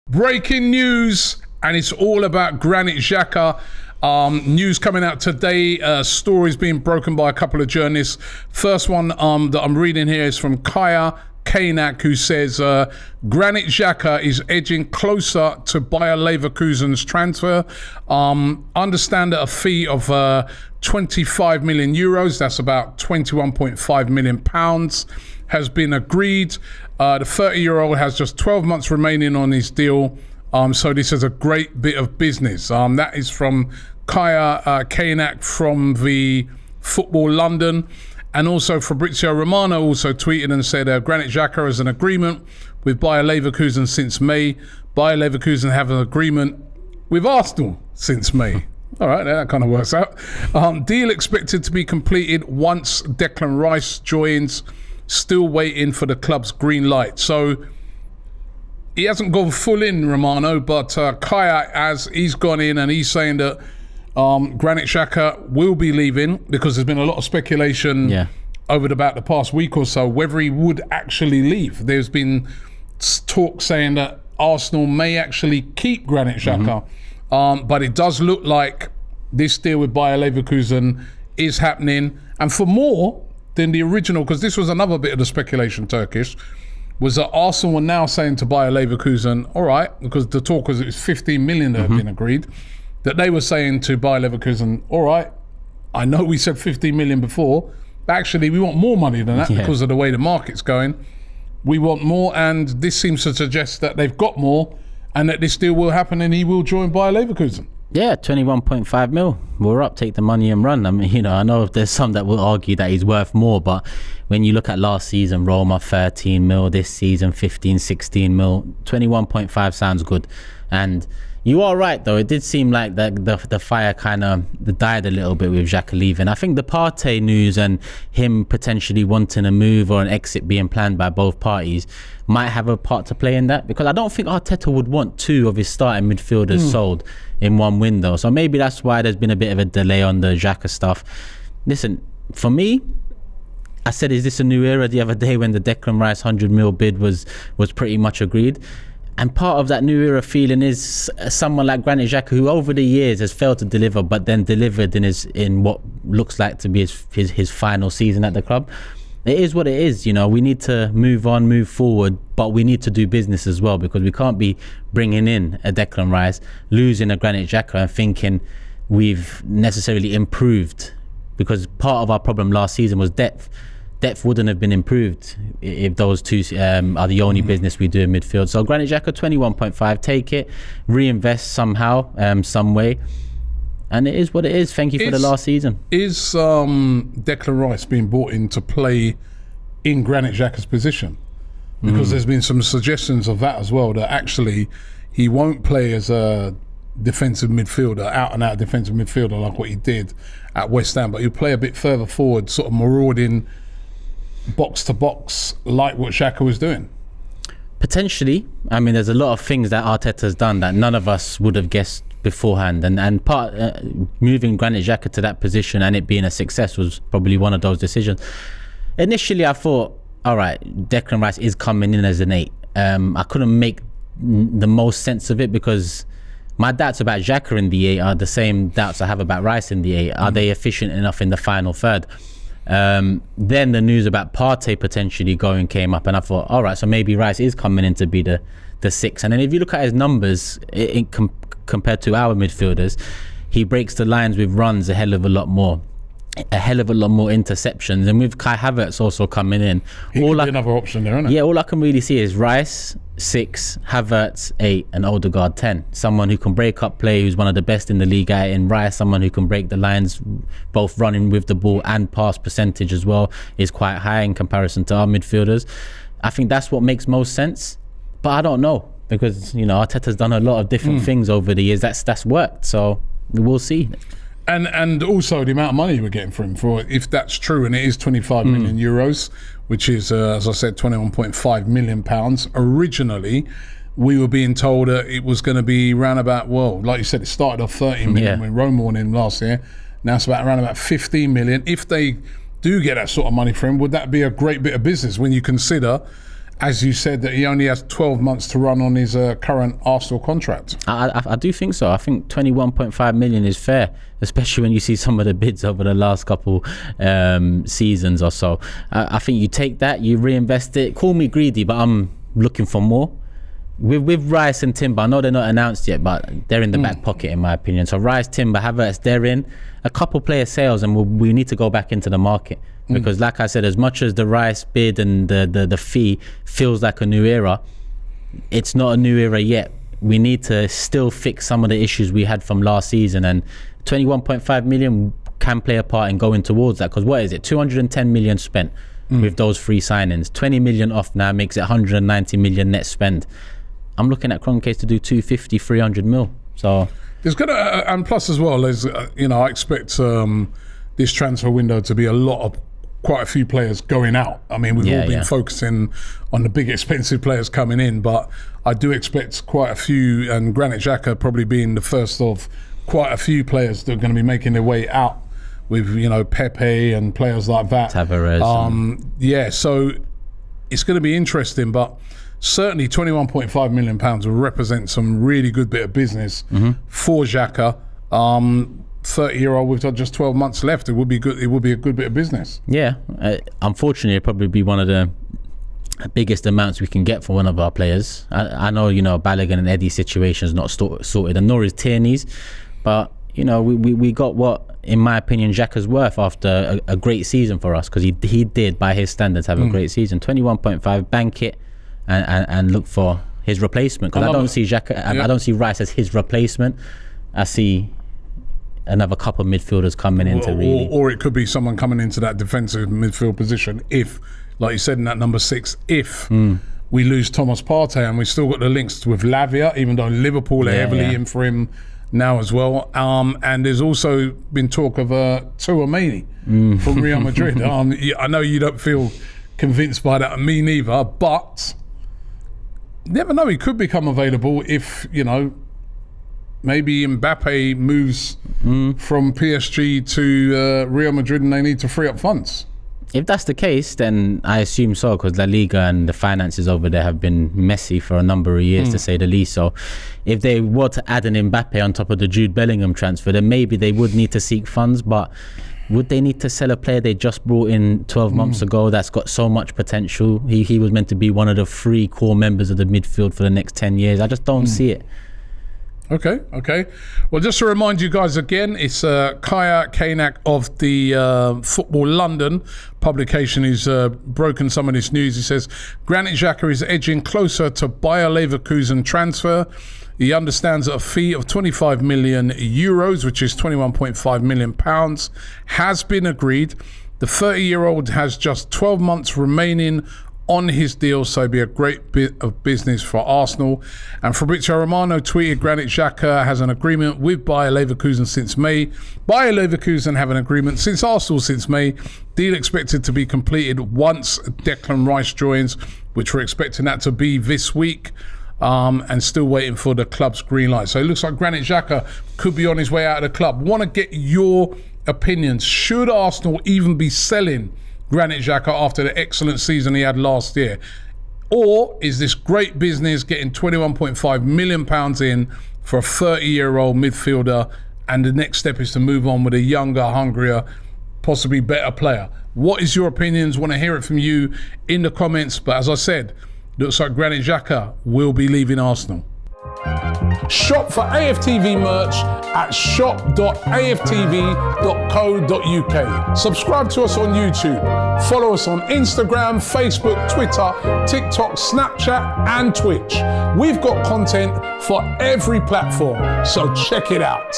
Breaking news, and it's all about Granit Xhaka. News coming out today, stories being broken by a couple of journalists. First one that I'm reading here is from Kaya Kanak, who says Granit Xhaka is edging closer to Bayer Leverkusen's transfer. Understand that a fee of 25 million euros, that's about 21.5 million pounds, has been agreed. The 30-year-old has just 12 months remaining on his deal. So this is a great bit of business. That is from Kaya Kanak from the Football London. And also Fabrizio Romano also tweeted and said Granit Xhaka has an agreement with Bayer Leverkusen since May. Bayer Leverkusen have an agreement with Arsenal since May. All right, that kind of works out. Deal expected to be completed once Declan Rice joins. Still waiting for the club's green light. So he hasn't gone full in, Romano, but Kaya, he's gone in and he's saying that Granit Xhaka will be leaving because there's been a lot of speculation over about the past week or so whether he would actually leave. There's been talk saying that Arsenal may actually keep Granit Xhaka, but it does look like this deal with Bayer Leverkusen is happening, and for more than the original, because this was another bit of the speculation, Turkish, was that Arsenal were now saying to Bayer Leverkusen, all right, because the talk was it was 15 million that had been agreed, that they were saying to Bayer Leverkusen, all right, I know we said 15 million before, but actually we want more money than that because of the way the market's going. We want more, and this seems to suggest that they've got more and that this deal will happen and he will join Bayer Leverkusen. Yeah, 21.5 mil. We're up, take the money and run. I mean, I know there's some that will argue that he's worth more, but when you look at last season, Roma 13 mil, this season 15, 16 mil, 21.5 sounds good. And you are right, though. It did seem like the fire kind of died a little bit with Xhaka leaving. I think the Partey news and him potentially wanting a move or an exit being planned by both parties might have a part to play in that, because I don't think Arteta would want two of his starting midfielders sold in one window. So maybe that's why there's been a bit of a delay on the Xhaka stuff. Listen, for me, I said, is this a new era the other day when the Declan Rice 100 mil bid was pretty much agreed? And part of that new era feeling is someone like Granit Xhaka, who over the years has failed to deliver, but then delivered in what looks like to be his final season at the club. It is what it is, we need to move on, move forward, but we need to do business as well, because we can't be bringing in a Declan Rice, losing a Granit Xhaka and thinking we've necessarily improved, because part of our problem last season was depth. Depth wouldn't have been improved if those two are the only business we do in midfield. So Granit Xhaka, 21.5, take it, reinvest somehow, some way. And it is what it is. Thank you for the last season. Is Declan Rice being brought in to play in Granit Xhaka's position? Because there's been some suggestions of that as well, that actually he won't play as a defensive midfielder, out-and-out defensive midfielder like what he did at West Ham, but he'll play a bit further forward, sort of marauding box-to-box like what Xhaka was doing. Potentially. I mean, there's a lot of things that Arteta's done that none of us would have guessed beforehand, and part moving Granit Xhaka to that position and it being a success was probably one of those decisions. Initially I thought, all right, Declan Rice is coming in as an 8. I couldn't make the most sense of it, because my doubts about Xhaka in the 8 are the same doubts I have about Rice in the 8. Are they efficient enough in the final third? Then the news about Partey potentially going came up, and I thought, all right, so maybe Rice is coming in to be the 6. And then if you look at his numbers compared to our midfielders, he breaks the lines with runs a hell of a lot more interceptions, and with Kai Havertz also coming in, he could be another option there, isn't it? Yeah, all I can really see is Rice 6, Havertz 8, and Odegaard 10. Someone who can break up play, who's one of the best in the league in Rice, someone who can break the lines, both running with the ball and pass percentage as well is quite high in comparison to our midfielders. I think that's what makes most sense, but I don't know, because Arteta's done a lot of different things over the years that's worked, so we'll see. And also the amount of money we're getting for him, for if that's true, and it is 25 million euros, which is, as I said, 21.5 million pounds. Originally, we were being told that it was going to be around about, well, like you said, it started off 13 million when Roma won him last year. Now it's around about 15 million. If they do get that sort of money for him, would that be a great bit of business when you consider as you said, that he only has 12 months to run on his current Arsenal contract. I do think so. I think 21.5 million is fair, especially when you see some of the bids over the last couple seasons or so. I think you take that, you reinvest it. Call me greedy, but I'm looking for more. With Rice and Timber, I know they're not announced yet, but they're in the back pocket, in my opinion. So Rice, Timber, Havertz, they're in. A couple player sales, and we need to go back into the market. Because like I said, as much as the Rice bid and the fee feels like a new era, it's not a new era yet. We need to still fix some of the issues we had from last season, and 21.5 million can play a part in going towards that. Because what is it? 210 million spent with those 3 signings. 20 million off now makes it 190 million net spend. I'm looking at Kroenke to do 250, 300 mil. So there's gonna and plus as well, there's I expect this transfer window to be quite a few players going out. I mean, we've all been focusing on the big expensive players coming in, but I do expect quite a few, and Granit Xhaka probably being the first of quite a few players that are going to be making their way out with, Pepe and players like that. Tavares. So it's going to be interesting, but certainly £21.5 million will represent some really good bit of business for Xhaka. 30-year-old with just 12 months left, it would be good. It would be a good bit of business. Yeah, unfortunately, it'll probably be one of the biggest amounts we can get for one of our players. I know, Balogun and Eddie's situation is not sorted, and nor is Tierney's, but we got what, in my opinion, Xhaka's worth after a great season for us, because he did, by his standards, have a great season. 21.5, bank it, and look for his replacement. Because I don't see Xhaka. I don't see Rice as his replacement. I see another couple of midfielders coming into really. Or it could be someone coming into that defensive midfield position if, like you said, in that number 6, if we lose Thomas Partey, and we've still got the links with Lavia, even though Liverpool are heavily in for him now as well. And there's also been talk of Tchouaméni from Real Madrid. I know you don't feel convinced by that, and me neither, but you never know, he could become available if, maybe Mbappe moves from PSG to Real Madrid and they need to free up funds. If that's the case, then I assume so, because La Liga and the finances over there have been messy for a number of years, to say the least. So if they were to add an Mbappe on top of the Jude Bellingham transfer, then maybe they would need to seek funds. But would they need to sell a player they just brought in 12 months ago that's got so much potential? He was meant to be one of the 3 core members of the midfield for the next 10 years. I just don't see it. Okay. Well, just to remind you guys again, it's Kaya Kanak of the Football London publication who's broken some of this news. He says, Granit Xhaka is edging closer to Bayer Leverkusen transfer. He understands that a fee of 25 million euros, which is 21.5 million pounds, has been agreed. The 30-year-old has just 12 months remaining on his deal, so it'd be a great bit of business for Arsenal. And Fabrizio Romano tweeted, Granit Xhaka has an agreement with Bayer Leverkusen since May. Bayer Leverkusen have an agreement since Arsenal since May. Deal expected to be completed once Declan Rice joins, which we're expecting that to be this week. And still waiting for the club's green light. So it looks like Granit Xhaka could be on his way out of the club. Want to get your opinions. Should Arsenal even be selling Granit Xhaka after the excellent season he had last year? Or is this great business getting £21.5 million in for a 30-year-old midfielder, and the next step is to move on with a younger, hungrier, possibly better player? What is your opinions? Want to hear it from you in the comments. But as I said, looks like Granit Xhaka will be leaving Arsenal. Shop for AFTV merch at shop.aftv.co.uk. Subscribe to us on YouTube. Follow us on Instagram, Facebook, Twitter, TikTok, Snapchat and Twitch. We've got content for every platform, so check it out.